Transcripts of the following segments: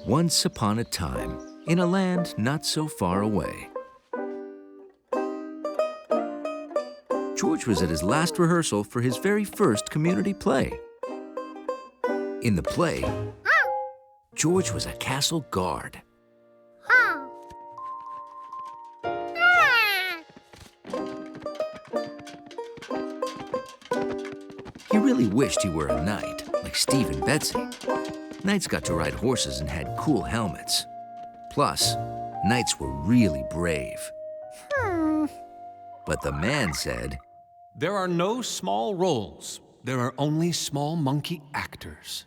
Once upon a time, in a land not so far away. George was at his last rehearsal for his very first community play. In the play, George was a castle guard. He really wished he were a knight, like Steve and Betsy. Knights got to ride horses and had cool helmets. Plus, knights were really brave. But the man said, "There are no small roles. There are only small monkey actors."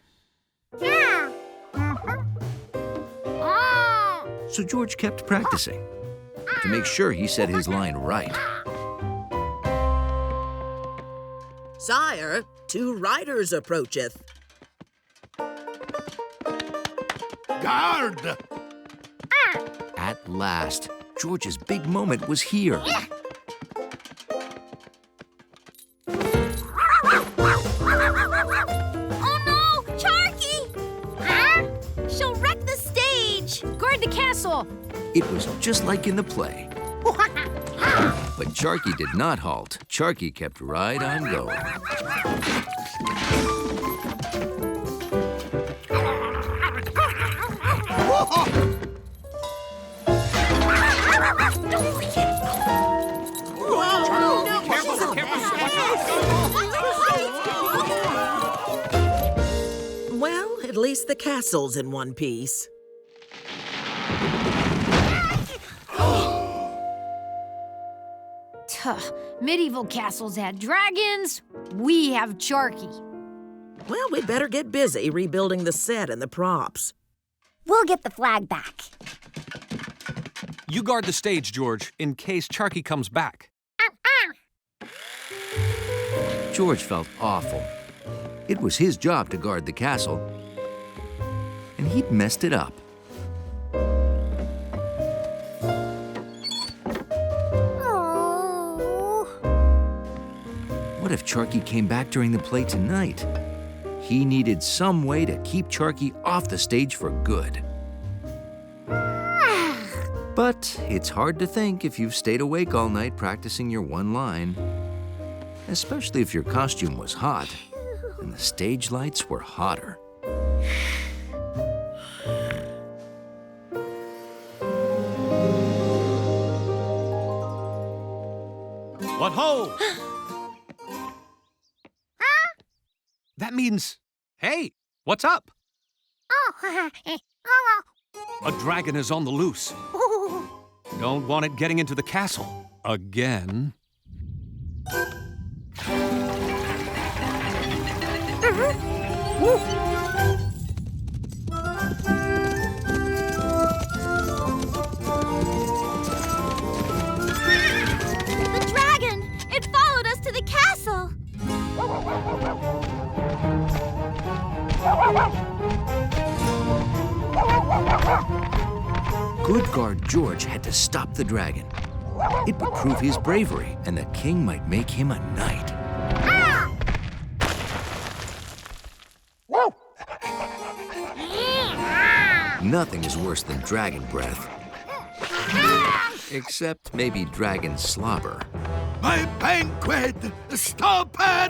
So George kept practicing to make sure he said his line right. "Sire, 2 riders approacheth." Guard! At last, George's big moment was here. Oh no! Charkie! She'll wreck the stage! Guard the castle! It was just like in the play. But Charkie did not halt. Charkie kept right on going. Well, at least the castle's in one piece. Medieval castles had dragons. We have Charkie. Well, we'd better get busy rebuilding the set and the props. We'll get the flag back. You guard the stage, George, in case Charkie comes back. George felt awful. It was his job to guard the castle, and he'd messed it up. What if Charkie came back during the play tonight? He needed some way to keep Charkie off the stage for good. But it's hard to think if you've stayed awake all night practicing your one line, especially if your costume was hot and the stage lights were hotter. What ho! That means, hey, what's up? A dragon is on the loose. Don't want it getting into the castle again. The dragon! It followed us to the castle! Good guard George had to stop the dragon. It would prove his bravery, and the king might make him a knight. Nothing is worse than dragon breath. Except maybe dragon slobber. My banquet! Stop her!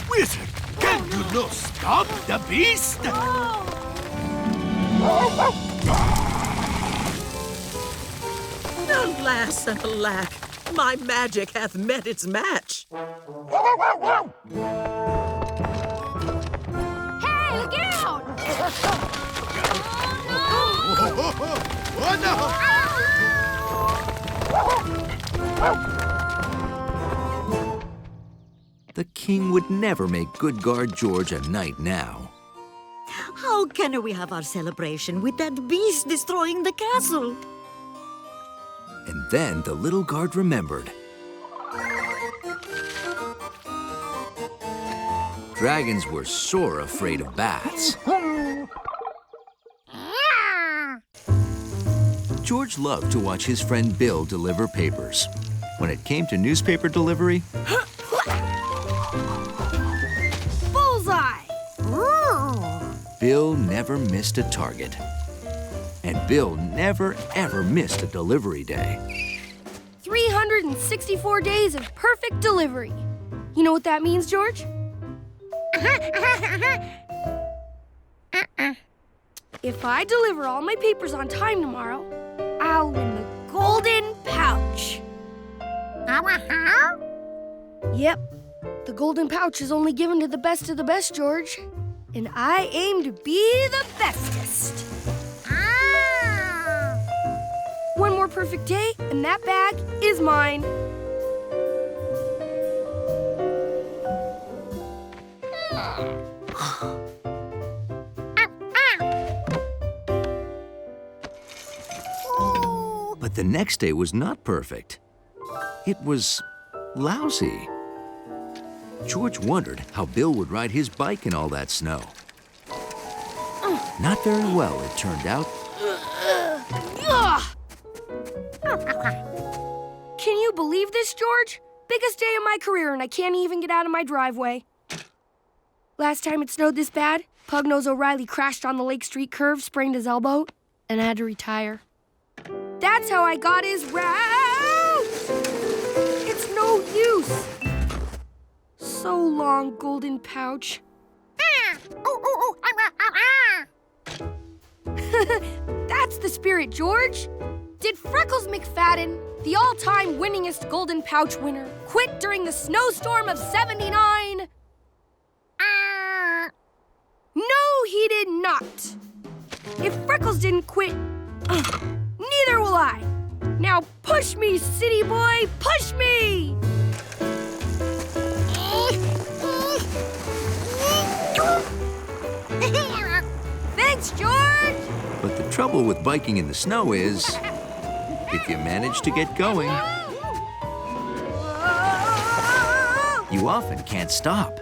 Wizard, can you no stop the beast? Alas and alack, my magic hath met its match. Hey, look out! Oh no! The king would never make good guard George a knight now. How can we have our celebration with that beast destroying the castle? And then the little guard remembered. Dragons were sore afraid of baths. George loved to watch his friend Bill deliver papers. when it came to newspaper delivery, Bullseye! Bill never missed a target. And Bill never, ever missed a delivery day. 364 days of perfect delivery. You know what that means, George? If I deliver all my papers on time tomorrow, I'll win the golden pouch. Yep, the golden pouch is only given to the best of the best, George. And I aim to be the bestest. One more perfect day, and that bag is mine. But the next day was not perfect. It was lousy. George wondered how Bill would ride his bike in all that snow. Not very well, it turned out. Can you believe this, George? Biggest day of my career, and I can't even get out of my driveway. Last time it snowed this bad, Pugnose O'Reilly crashed on the Lake Street curve, sprained his elbow, and I had to retire. That's how I got his route! It's no use. So long, golden pouch. That's the spirit, George. Did Freckles McFadden, the all-time winningest golden pouch winner, quit during the snowstorm of '79? No, he did not. If Freckles didn't quit, neither will I. Now push me, city boy, push me! Thanks, George! But the trouble with biking in the snow is, if you manage to get going, you often can't stop.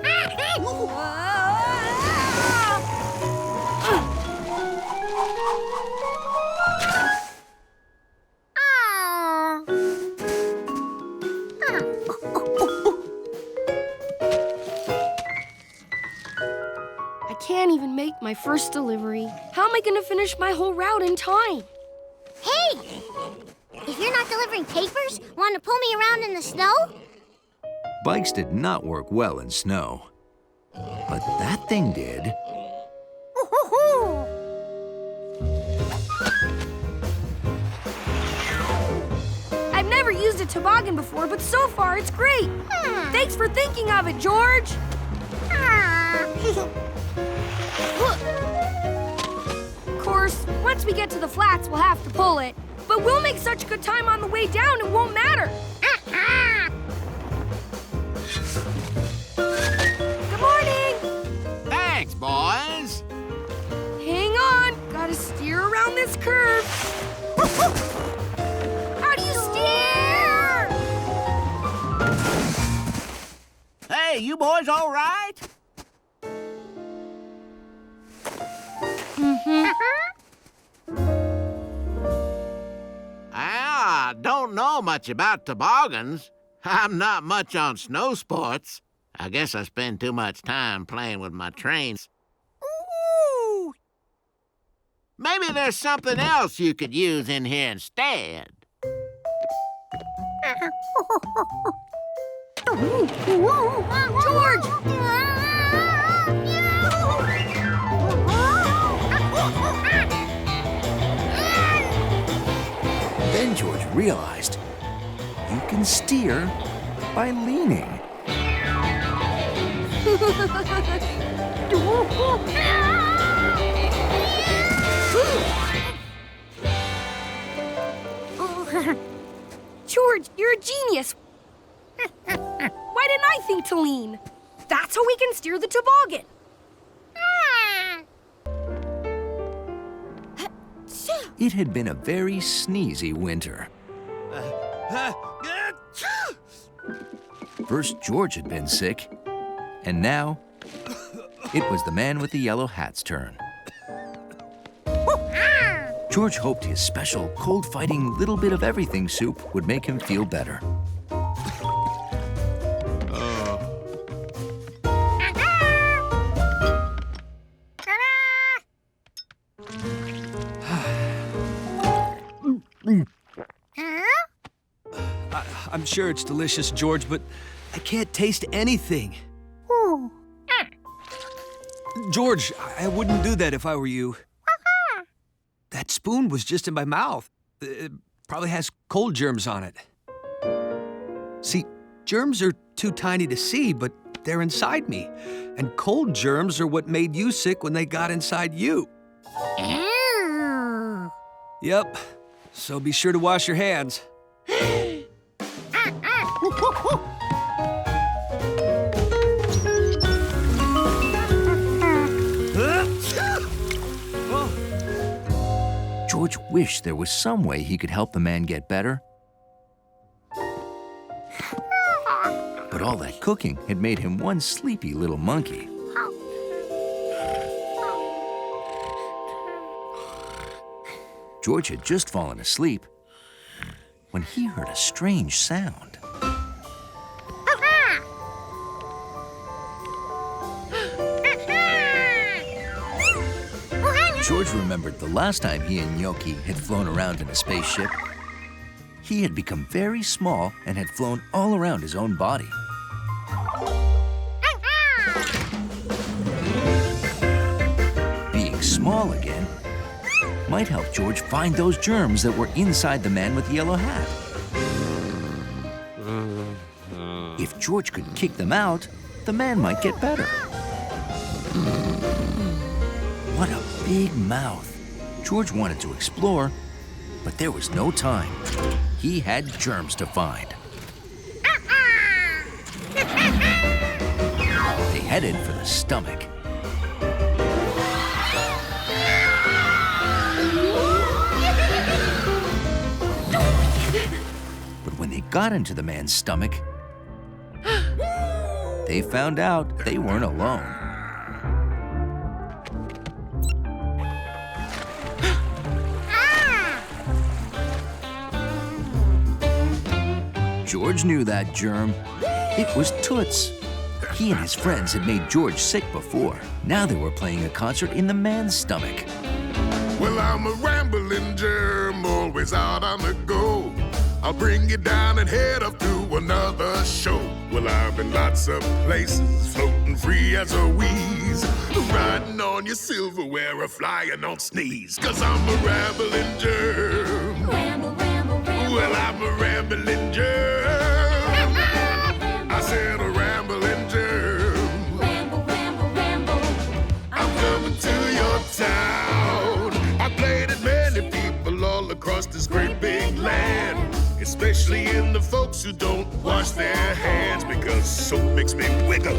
I can't even make my first delivery. How am I going to finish my whole route in time? Hey! If you're not delivering papers, want to pull me around in the snow? Bikes did not work well in snow. But that thing did. Ooh-hoo-hoo. I've never used a toboggan before, but so far it's great. Thanks for thinking of it, George. Of course, once we get to the flats, we'll have to pull it. But we'll make such good time on the way down, it won't matter. Good morning. Thanks, boys. Hang on. Gotta steer around this curve. How do you steer? Hey, you boys all right? I don't know much about toboggans. I'm not much on snow sports. I guess I spend too much time playing with my trains. Ooh! Maybe there's something else you could use in here instead. George! Then George realized you can steer by leaning. George, you're a genius. Why didn't I think to lean? That's how we can steer the toboggan. It had been a very sneezy winter. First, George had been sick, and now it was the man with the yellow hat's turn. George hoped his special, cold-fighting little bit of everything soup would make him feel better. I'm sure it's delicious, George, but I can't taste anything. Ooh. George, I wouldn't do that if I were you. That spoon was just in my mouth. It probably has cold germs on it. See, germs are too tiny to see, but they're inside me. And cold germs are what made you sick when they got inside you. Ew. Yep, so be sure to wash your hands. George wished there was some way he could help the man get better. But all that cooking had made him one sleepy little monkey. George had just fallen asleep when he heard a strange sound. George remembered the last time he and Gnocchi had flown around in a spaceship. He had become very small and had flown all around his own body. Being small again might help George find those germs that were inside the man with the yellow hat. If George could kick them out, the man might get better. What a big mouth. George wanted to explore, but there was no time. He had germs to find. They headed for the stomach. But when they got into the man's stomach, they found out they weren't alone. George knew that germ. It was Toots. He and his friends had made George sick before. Now they were playing a concert in the man's stomach. Well, I'm a rambling germ, always out on the go. I'll bring you down and head up to another show. Well, I've been lots of places, floating free as a wheeze, riding on your silverware or flying on sneeze. 'Cause I'm a rambling germ. Ramble, ramble, ramble. Well, I'm a rambling germ. I said a rambling germ. Ramble, ramble, ramble. I'm coming to your town. I played at many people all across this great big land, especially in the folks who don't wash their hands, because soap makes me wiggle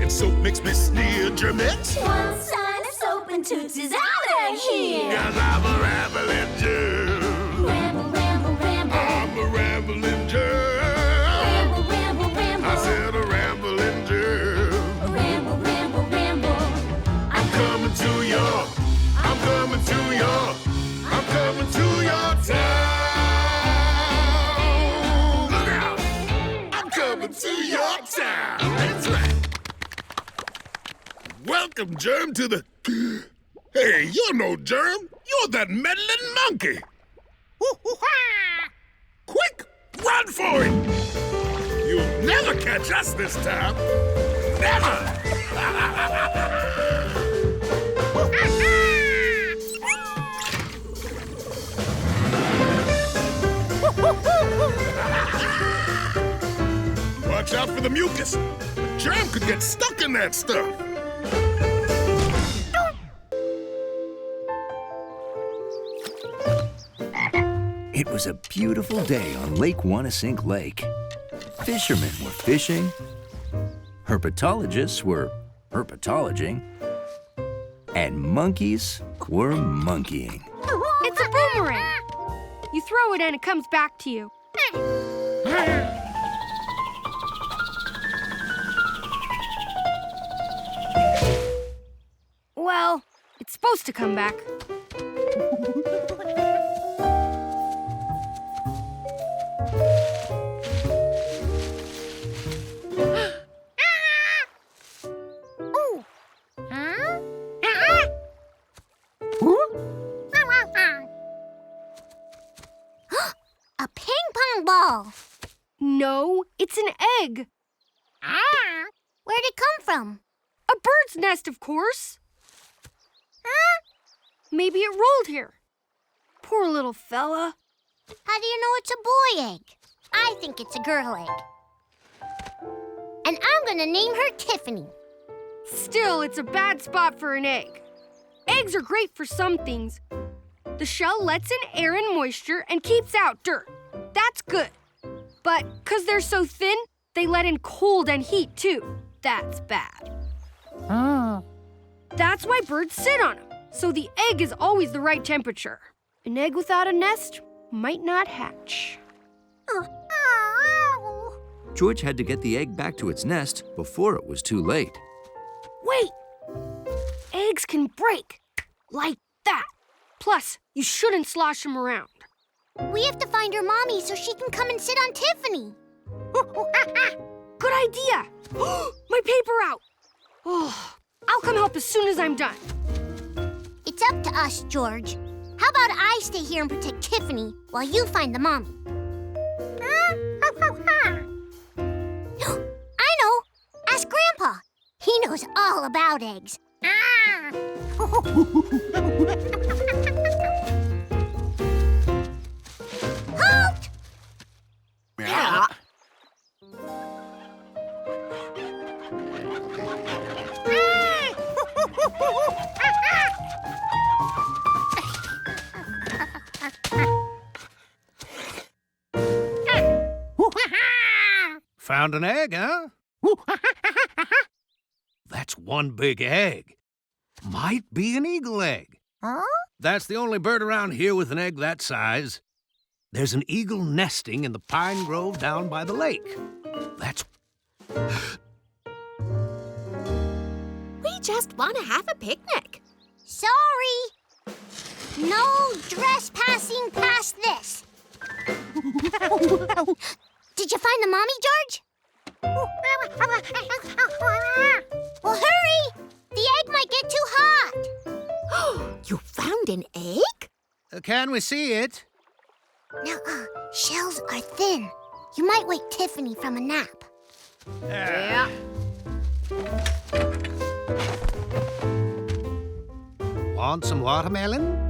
and soap makes me sneer. Germette, One sign of soap and Toots is out of here. 'cause I'm a rambling germ. Ramble, ramble, ramble. I'm a rambling germ. Ramble, ramble, ramble. I said a rambling germ. Ramble, ramble, ramble. I'm coming to your town. Look out! I'm coming to your town. That's right. Welcome, Germ, to the... Hey, you're no Germ. You're that meddling monkey. Quick, run for it. You'll never catch us this time. Never. Watch out for the mucus. A germ could get stuck in that stuff. It was a beautiful day on Lake Wanasink Lake. Fishermen were fishing, herpetologists were herpetologing, and monkeys were monkeying. It's a boomerang. You throw it and it comes back to you. Well, it's supposed to come back. Ooh. Huh? A ping pong ball. No, it's an egg. Where'd it come from? A bird's nest, of course. Maybe it rolled here. Poor little fella. How do you know it's a boy egg? I think it's a girl egg. And I'm gonna name her Tiffany. Still, it's a bad spot for an egg. Eggs are great for some things. The shell lets in air and moisture and keeps out dirt. That's good. But 'cause they're so thin, they let in cold and heat too. That's bad. That's why birds sit on them, so the egg is always the right temperature. An egg without a nest might not hatch. George had to get the egg back to its nest before it was too late. Wait! Eggs can break. Like that. Plus, you shouldn't slosh them around. We have to find her mommy so she can come and sit on Tiffany. Good idea! My paper out! Oh, I'll come help as soon as I'm done. It's up to us, George. How about I stay here and protect Tiffany while you find the mommy? I know! Ask Grandpa. He knows all about eggs. Halt! Yeah. Found an egg, huh? That's one big egg. Might be an eagle egg. Huh? That's the only bird around here with an egg that size. There's an eagle nesting in the pine grove down by the lake. That's... We just want to have a picnic. Sorry. No trespassing past this. Did you find the mommy, George? Well, hurry! The egg might get too hot. You found an egg? Can we see it? Now, shells are thin. You might wake Tiffany from a nap. Yeah. Want some watermelon?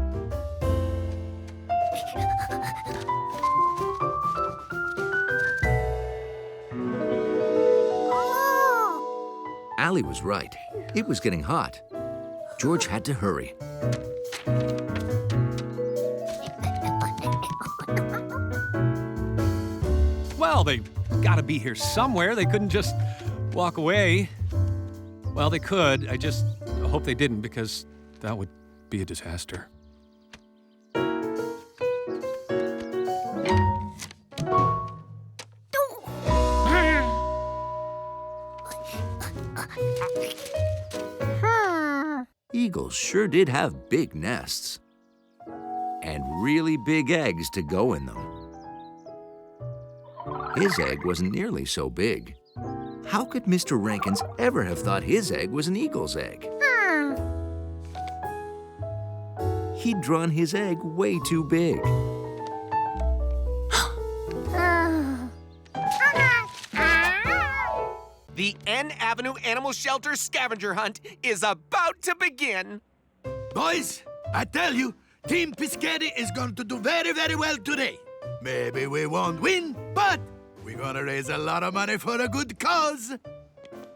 Allie was right. It was getting hot. George had to hurry. Well, they gotta be here somewhere. They couldn't just walk away. Well, they could. I just hope they didn't, because that would be a disaster. Eagles sure did have big nests. And really big eggs to go in them. His egg wasn't nearly so big. How could Mr. Rankins ever have thought his egg was an eagle's egg? He'd drawn his egg way too big. The N Avenue Animal Shelter scavenger hunt is about to begin. Boys, I tell you, Team Piscetti is going to do very, very well today. Maybe we won't win, but we're gonna raise a lot of money for a good cause.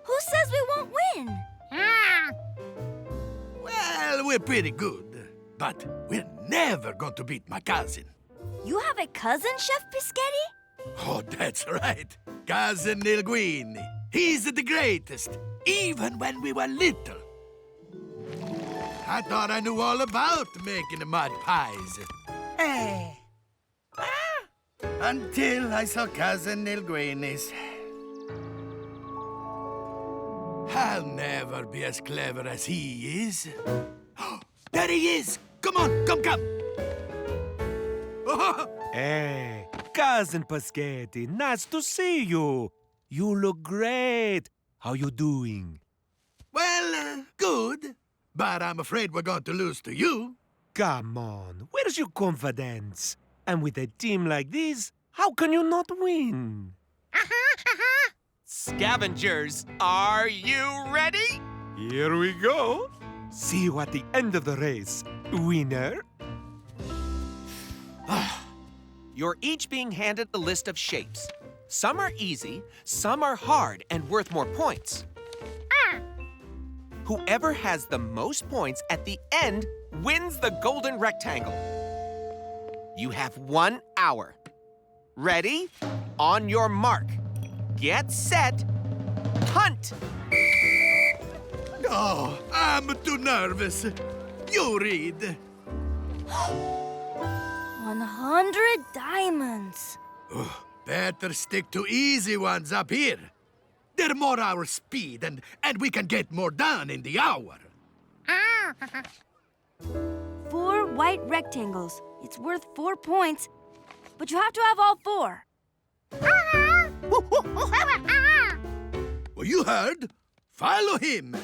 Who says we won't win? Well, we're pretty good, but we're never going to beat my cousin. You have a cousin, Chef Piscetti? Oh, that's right. Cousin Linguini. He's the greatest, even when we were little. I thought I knew all about making the mud pies. Until I saw Cousin Linguini's. I'll never be as clever as he is. There he is! Come on, come! Hey, Cousin Paschetti, nice to see you. You look great. How you doing? Well, good. But I'm afraid we're going to lose to you. Come on, where's your confidence? And with a team like this, how can you not win? Scavengers, are you ready? Here we go. See you at the end of the race, winner. You're each being handed a list of shapes. Some are easy, some are hard and worth more points. Whoever has the most points at the end wins the golden rectangle. You have 1 hour. Ready? On your mark. Get set. Hunt! Oh, I'm too nervous. You read. 100 diamonds. Oh, better stick to easy ones up here. They're more our speed, and we can get more done in the hour. 4 white rectangles. It's worth 4 points, but you have to have all 4. Well, you heard. Follow him.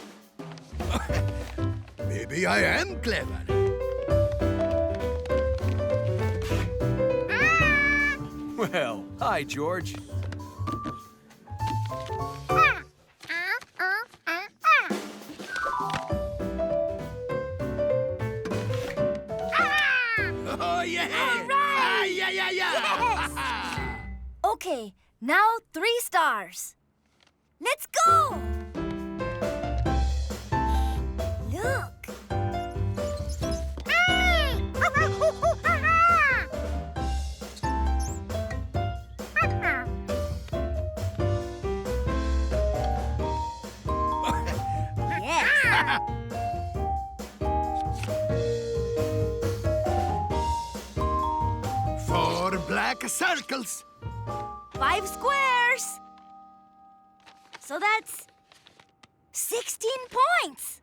Maybe I am clever. Well, hi, George. Oh, yeah! All right! Yeah! Yes! Okay, now 3 stars. Let's go! Look! Yes! 4 black circles. 5 squares. So that's 16 points.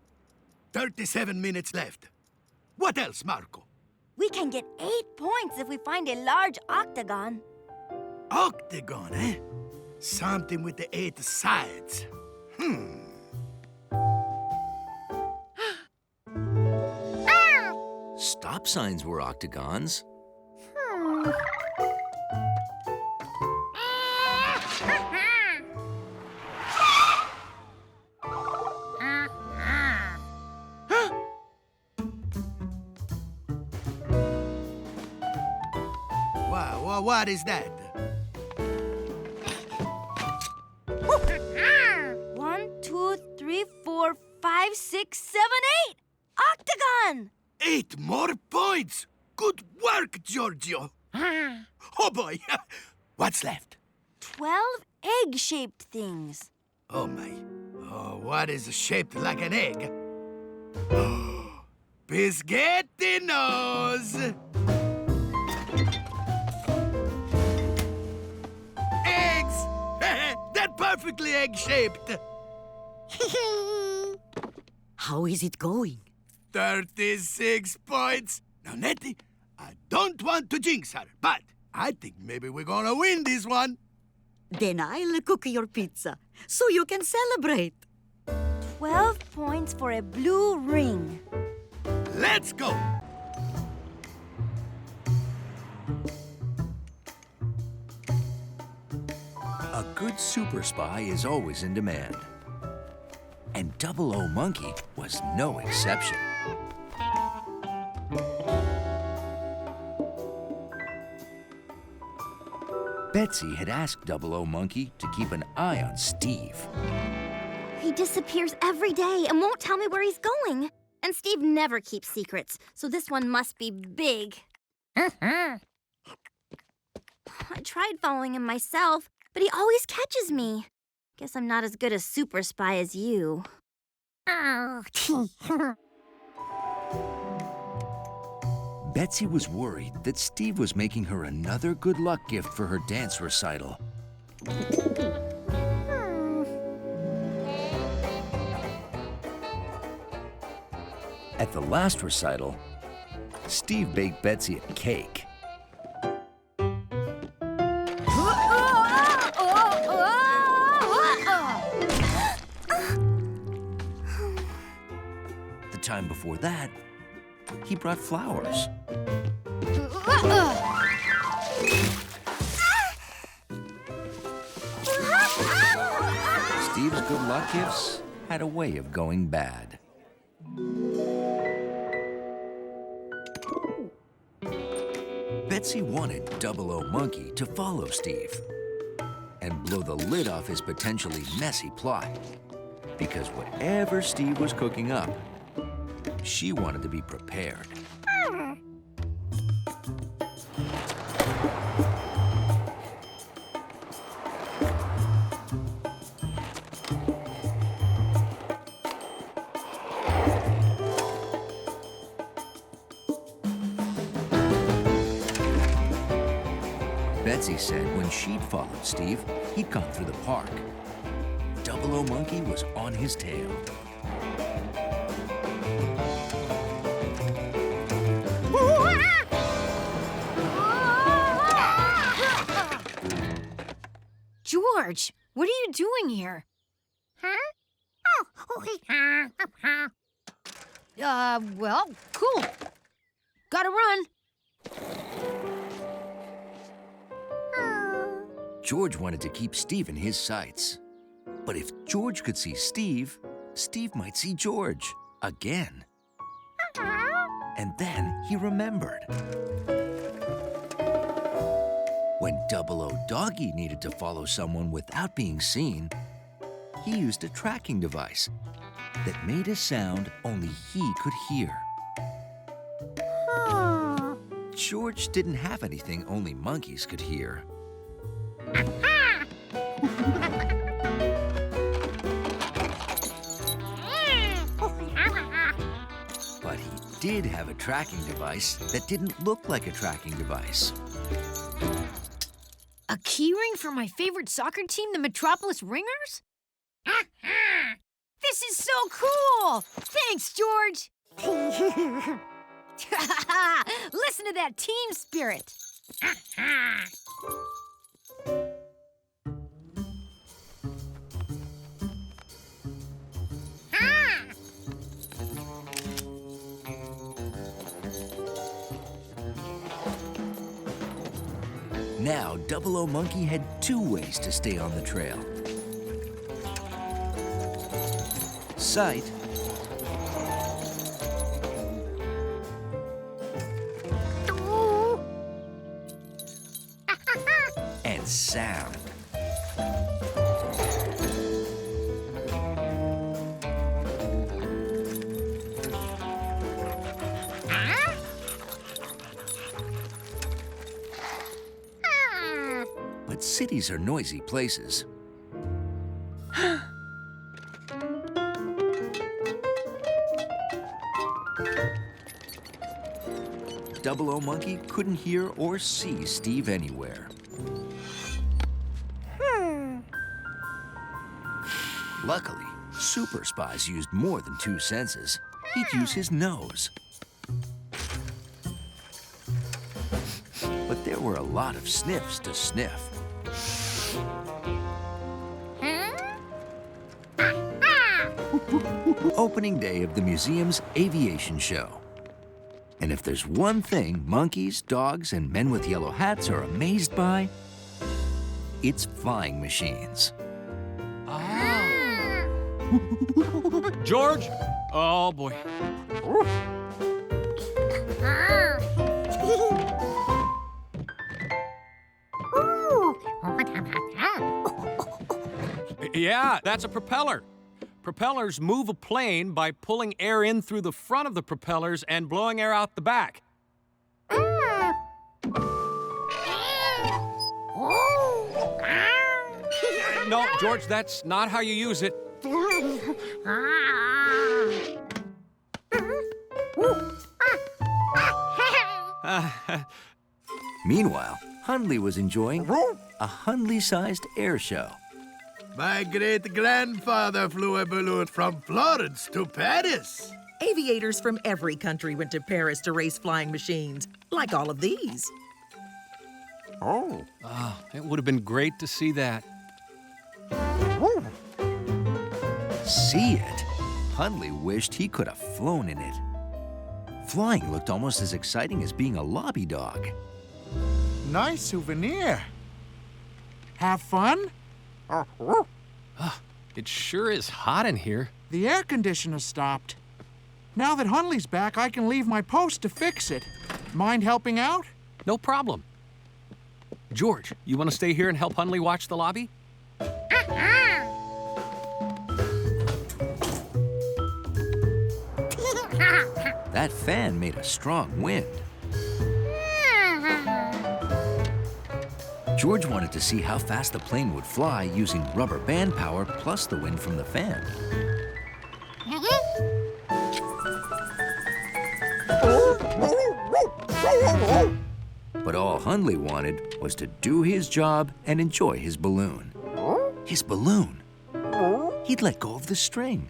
37 minutes left. What else, Marco? We can get 8 points if we find a large octagon. Octagon, eh? Something with the 8 sides. Stop signs were octagons. Wow, what is that? 1, 2, 3, 4, 5, 6, 7, 8! Octagon! 8 more points! Good work, Giorgio! Oh boy! What's left? 12 egg-shaped things. Oh my. Oh, what is shaped like an egg? Biscotti nose! Eggs! They're perfectly egg-shaped! How is it going? 36 points! Now, Nettie, I don't want to jinx her, but I think maybe we're gonna win this one. Then I'll cook your pizza, so you can celebrate. 12 points for a blue ring. Let's go! A good super spy is always in demand. And 00 Monkey was no exception. Betsy had asked 00 Monkey to keep an eye on Steve. He disappears every day and won't tell me where he's going. And Steve never keeps secrets, so this one must be big. I tried following him myself, but he always catches me. Guess I'm not as good a super spy as you. Betsy was worried that Steve was making her another good luck gift for her dance recital. At the last recital, Steve baked Betsy a cake. The time before that, he brought flowers. Steve's good luck gifts had a way of going bad. Betsy wanted 00 Monkey to follow Steve and blow the lid off his potentially messy plot. Because whatever Steve was cooking up, she wanted to be prepared. Betsy said when she'd followed Steve, he'd gone through the park. 00 Monkey was on his tail. George, what are you doing here? Well, cool. Gotta run. George wanted to keep Steve in his sights. But if George could see Steve, Steve might see George again. And then he remembered. When 00 Doggy needed to follow someone without being seen, he used a tracking device that made a sound only he could hear. George didn't have anything only monkeys could hear. But he did have a tracking device that didn't look like a tracking device. A keyring for my favorite soccer team, the Metropolis Ringers? This is so cool! Thanks, George! Listen to that team spirit! Now, 00 Monkey had 2 ways to stay on the trail. Sight and sound. But cities are noisy places. 00 Monkey couldn't hear or see Steve anywhere. Luckily, Super Spies used more than 2 senses. He'd use his nose. But there were a lot of sniffs to sniff. Opening day of the museum's aviation show. And if there's one thing monkeys, dogs, and men with yellow hats are amazed by, it's flying machines. George? Oh, boy. Yeah, that's a propeller. Propellers move a plane by pulling air in through the front of the propellers and blowing air out the back. No, George, that's not how you use it. Meanwhile, Hundley was enjoying a Hundley-sized air show. My great-grandfather flew a balloon from Florence to Paris. Aviators from every country went to Paris to race flying machines, like all of these. Oh, it would have been great to see that. See it? Hundley wished he could have flown in it. Flying looked almost as exciting as being a lobby dog. Nice souvenir. Have fun? It sure is hot in here. The air conditioner stopped. Now that Hunley's back, I can leave my post to fix it. Mind helping out? No problem. George, you want to stay here and help Hunley watch the lobby? That fan made a strong wind. George wanted to see how fast the plane would fly using rubber band power plus the wind from the fan. But all Hunley wanted was to do his job and enjoy his balloon. His balloon? He'd let go of the string.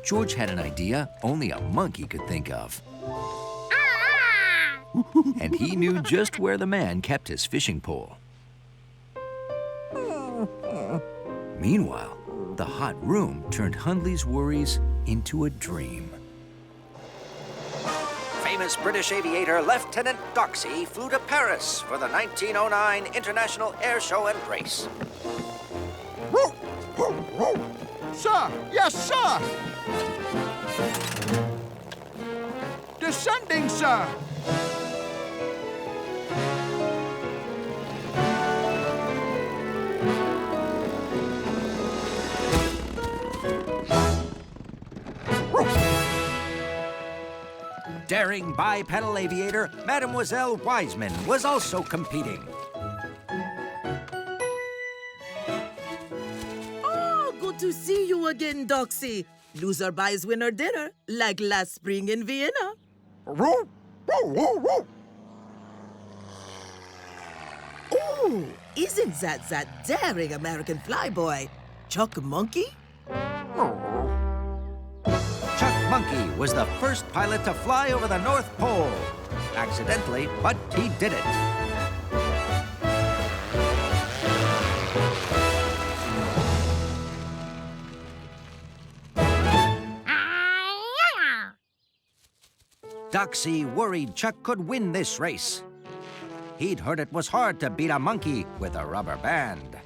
George had an idea only a monkey could think of. And he knew just where the man kept his fishing pole. Meanwhile, the hot room turned Hunley's worries into a dream. Famous British aviator Lieutenant Doxy flew to Paris for the 1909 International Air Show and Race. Sir! Yes, sir! Descending, sir! Daring bipedal aviator Mademoiselle Wiseman was also competing. Oh, good to see you again, Doxy. Loser buys winner dinner, like last spring in Vienna. Oh, isn't that daring American flyboy, Chuck Monkey? Chuck Monkey was the first pilot to fly over the North Pole. Accidentally, but he did it. Doxy worried Chuck could win this race. He'd heard it was hard to beat a monkey with a rubber band.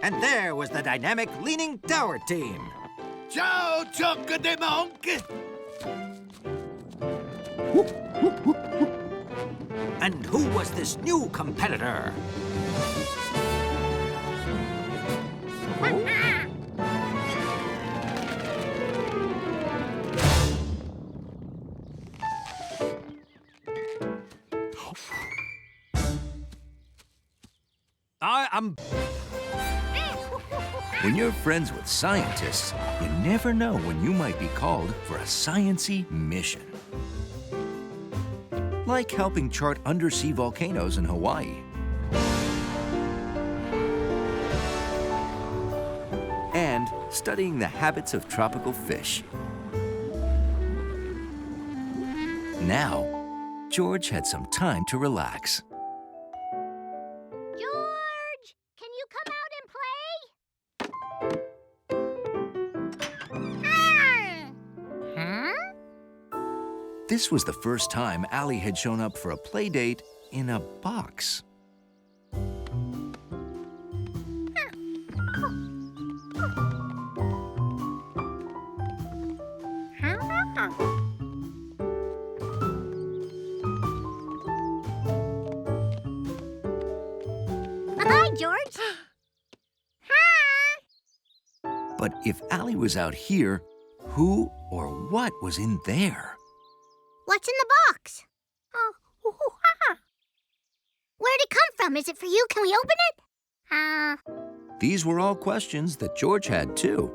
And there was the dynamic Leaning Tower team. Ciao, Chuck the Monkey! And who was this new competitor? When you're friends with scientists, you never know when you might be called for a science-y mission. Like helping chart undersea volcanoes in Hawaii. And studying the habits of tropical fish. Now, George had some time to relax. George, can you come out and play? Huh? This was the first time Allie had shown up for a play date in a box. Hi, George. Hi. But if Allie was out here, who or what was in there? What's in the box? Oh, where'd it come from? Is it for you? Can we open it? These were all questions that George had too.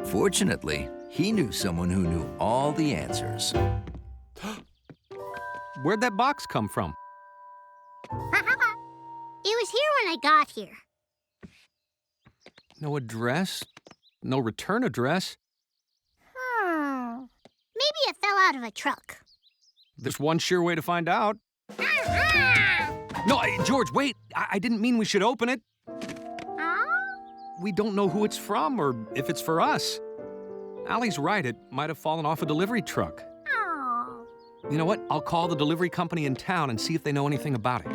Fortunately, he knew someone who knew all the answers. Where'd that box come from? It was here when I got here. No address? no return address. Maybe it fell out of a truck. There's one sure way to find out. No, George, wait. I didn't mean we should open it. We don't know who it's from or if it's for us. Allie's right. It might have fallen off a delivery truck. You know what? I'll call the delivery company in town and see if they know anything about it.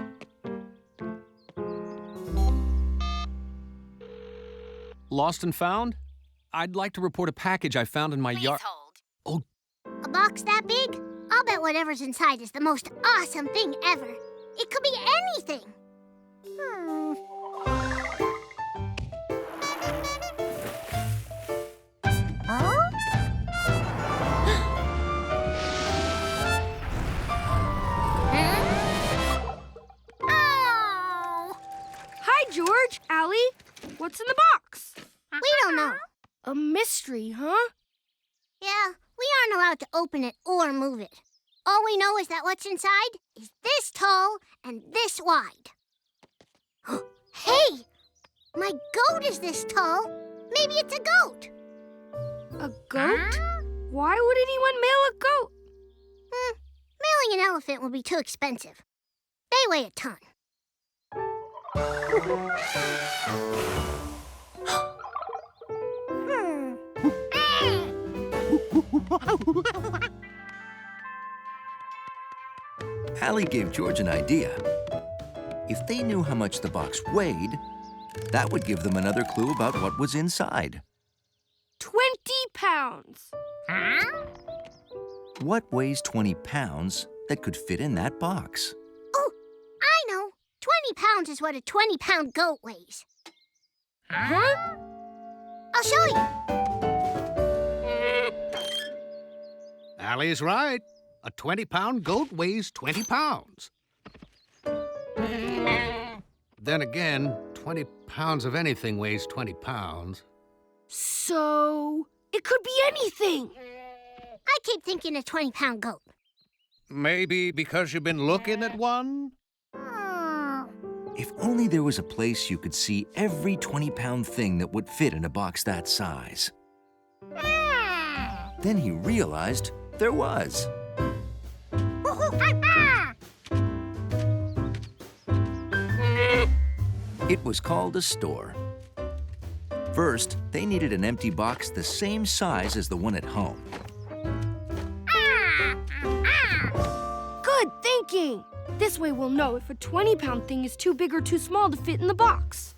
Lost and found? I'd like to report a package I found in my yard. Hold. A box that big? I'll bet whatever's inside is the most awesome thing ever. It could be anything. Hi, George, Allie. What's in the box? We don't know. A mystery, huh? Yeah, we aren't allowed to open it or move it. All we know is that what's inside is this tall and this wide. Hey! My goat is this tall. Maybe it's a goat. A goat? Why would anyone mail a goat? Mailing an elephant will be too expensive. They weigh a ton. Allie gave George an idea. If they knew how much the box weighed, that would give them another clue about what was inside. 20 pounds. What weighs 20 pounds that could fit in that box? Oh, I know. 20 pounds is what a 20-pound goat weighs. Huh? I'll show you. Allie's right. A 20-pound goat weighs 20 pounds. Then again, 20 pounds of anything weighs 20 pounds. So, it could be anything. I keep thinking a 20-pound goat. Maybe because you've been looking at one? If only there was a place you could see every 20-pound thing that would fit in a box that size. Then he realized there was. It was called a store. First, they needed an empty box the same size as the one at home. Good thinking. This way we'll know if a 20-pound thing is too big or too small to fit in the box.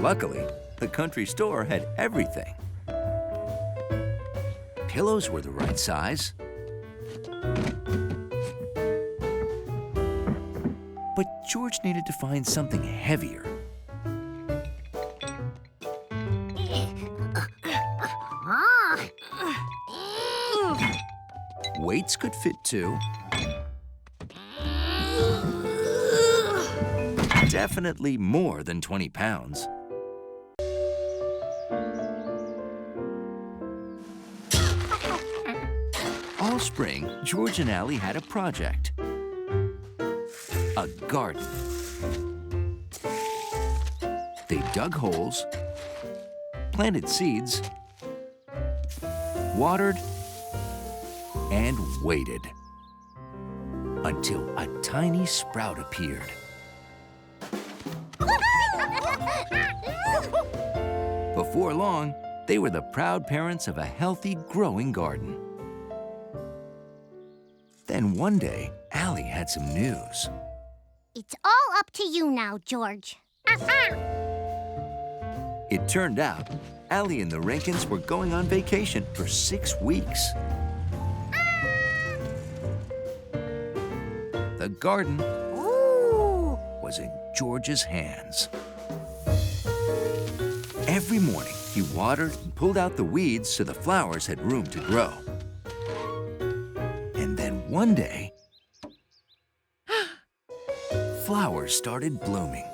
Luckily, the country store had everything. Pillows were the right size. But George needed to find something heavier. Weights could fit too. Definitely more than 20 pounds. All spring, George and Allie had a project. A garden. They dug holes, planted seeds, watered, and waited until a tiny sprout appeared. Before long, they were the proud parents of a healthy, growing garden. Then one day, Allie had some news. It's all up to you now, George. It turned out, Allie and the Rankins were going on vacation for 6 weeks. The garden was in George's hands. Every morning, he watered and pulled out the weeds so the flowers had room to grow. And then one day, flowers started blooming.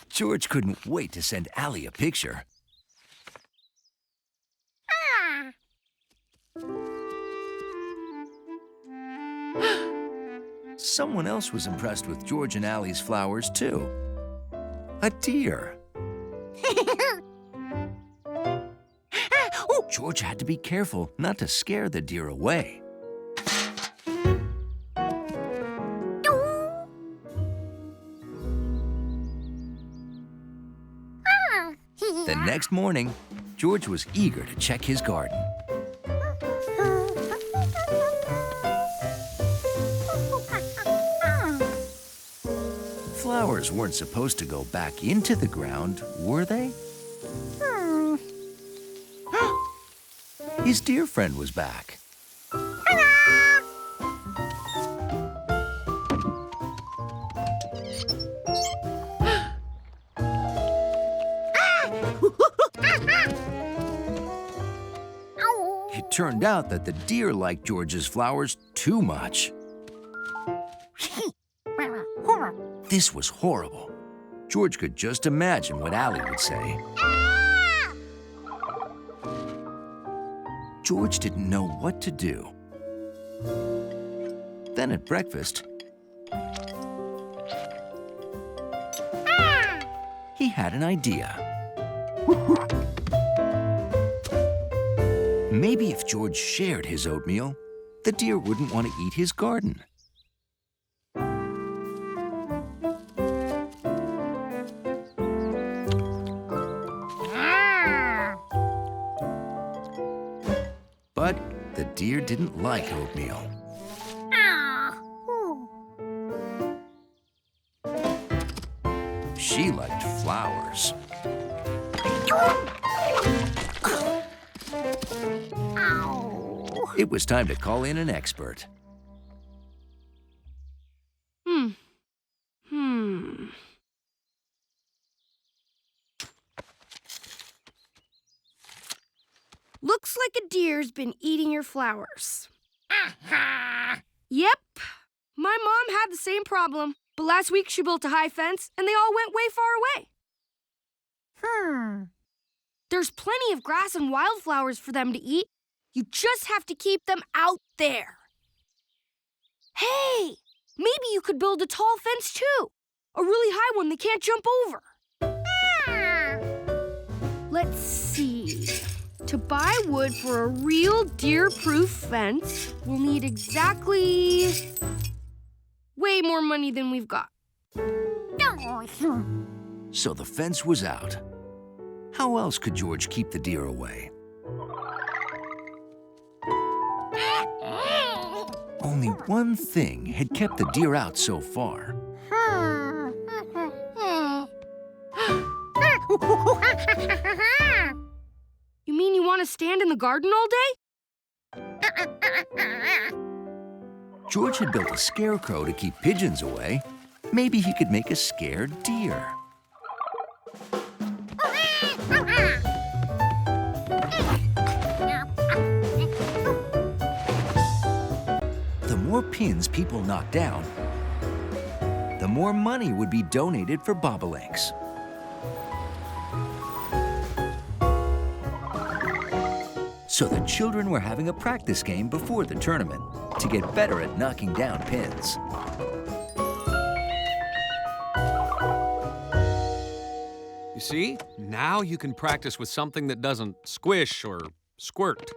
George couldn't wait to send Allie a picture. Someone else was impressed with George and Allie's flowers, too. A deer. George had to be careful not to scare the deer away. The next morning, George was eager to check his garden. Flowers weren't supposed to go back into the ground, were they? His deer friend was back. It turned out that the deer liked George's flowers too much. This was horrible. George could just imagine what Allie would say. George didn't know what to do. Then at breakfast, he had an idea. Maybe if George shared his oatmeal, the deer wouldn't want to eat his garden. But the deer didn't like oatmeal. She liked flowers. It was time to call in an expert. Looks like a deer's been eating your flowers. Yep. My mom had the same problem, but last week she built a high fence and they all went way far away. There's plenty of grass and wildflowers for them to eat. You just have to keep them out there. Hey, maybe you could build a tall fence too. A really high one they can't jump over. Let's see. To buy wood for a real deer-proof fence, we'll need exactly way more money than we've got. So the fence was out. How else could George keep the deer away? Only one thing had kept the deer out so far. You mean you want to stand in the garden all day? George had built a scarecrow to keep pigeons away. Maybe he could make a scared deer. The more pins people knocked down, the more money would be donated for bobolinks. So the children were having a practice game before the tournament to get better at knocking down pins. You see? Now you can practice with something that doesn't squish or squirt.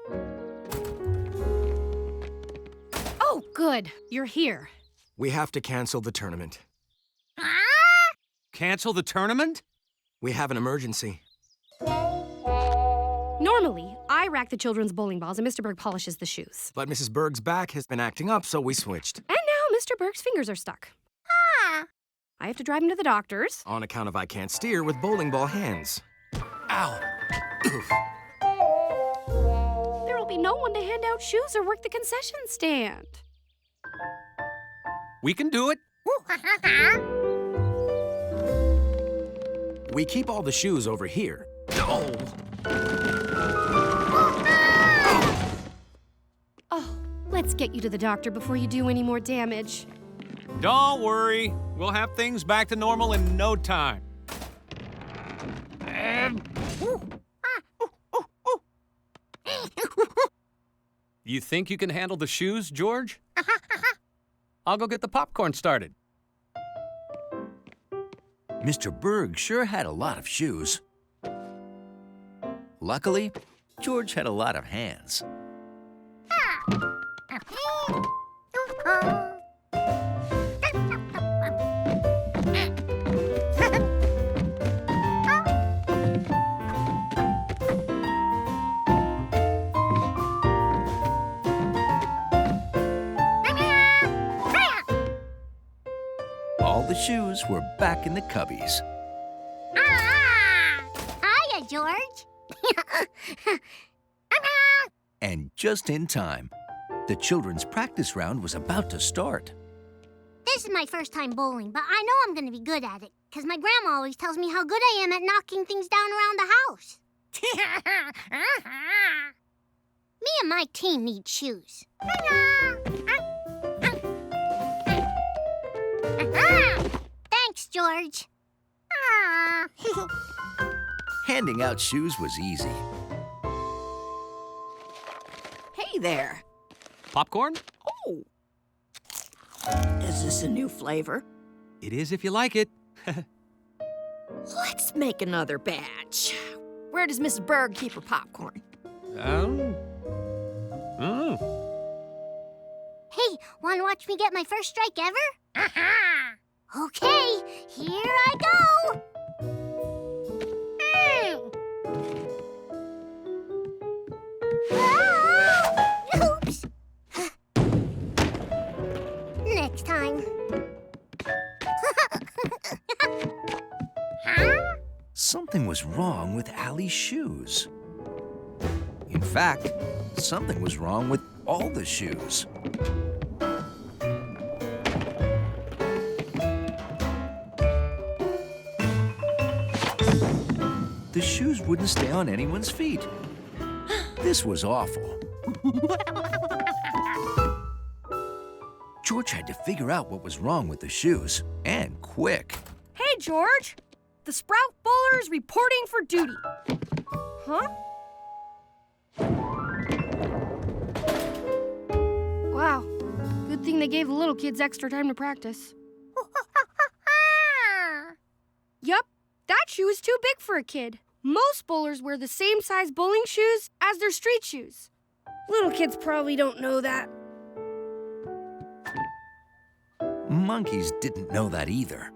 Oh, good. You're here. We have to cancel the tournament. Cancel the tournament? We have an emergency. Normally, I rack the children's bowling balls and Mr. Berg polishes the shoes. But Mrs. Berg's back has been acting up, so we switched. And now Mr. Berg's fingers are stuck. I have to drive him to the doctor's. On account of I can't steer with bowling ball hands. Ow! There will be no one to hand out shoes or work the concession stand. We can do it. We keep all the shoes over here. Oh! Oh, let's get you to the doctor before you do any more damage. Don't worry. We'll have things back to normal in no time. You think you can handle the shoes, George? I'll go get the popcorn started. Mr. Berg sure had a lot of shoes. Luckily, George had a lot of hands. All the shoes were back in the cubbies. Hiya, George. And just in time, the children's practice round was about to start. This is my first time bowling, but I know I'm going to be good at it, because my grandma always tells me how good I am at knocking things down around the house. Me and my team need shoes. Thanks, George. Handing out shoes was easy. Hey there. Popcorn? Oh. Is this a new flavor? It is if you like it. Let's make another batch. Where does Mrs. Berg keep her popcorn? Hey, want to watch me get my first strike ever? Okay, here I go. Oops. Next time. Something was wrong with Allie's shoes. In fact, something was wrong with all the shoes. The shoes wouldn't stay on anyone's feet. This was awful. George had to figure out what was wrong with the shoes, and quick. Hey, George! The Sprout Bowler is reporting for duty. Huh? Wow. Good thing they gave the little kids extra time to practice. Yup, that shoe is too big for a kid. Most bowlers wear the same size bowling shoes as their street shoes. Little kids probably don't know that. Monkeys didn't know that either.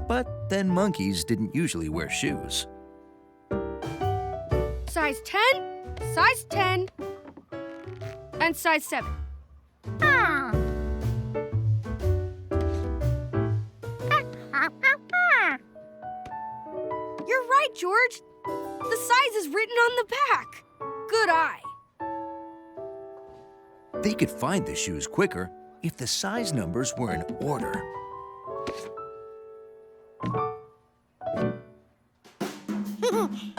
But then monkeys didn't usually wear shoes. Size 10, size 10, and size 7. You're right, George. The size is written on the back. Good eye. They could find the shoes quicker if the size numbers were in order.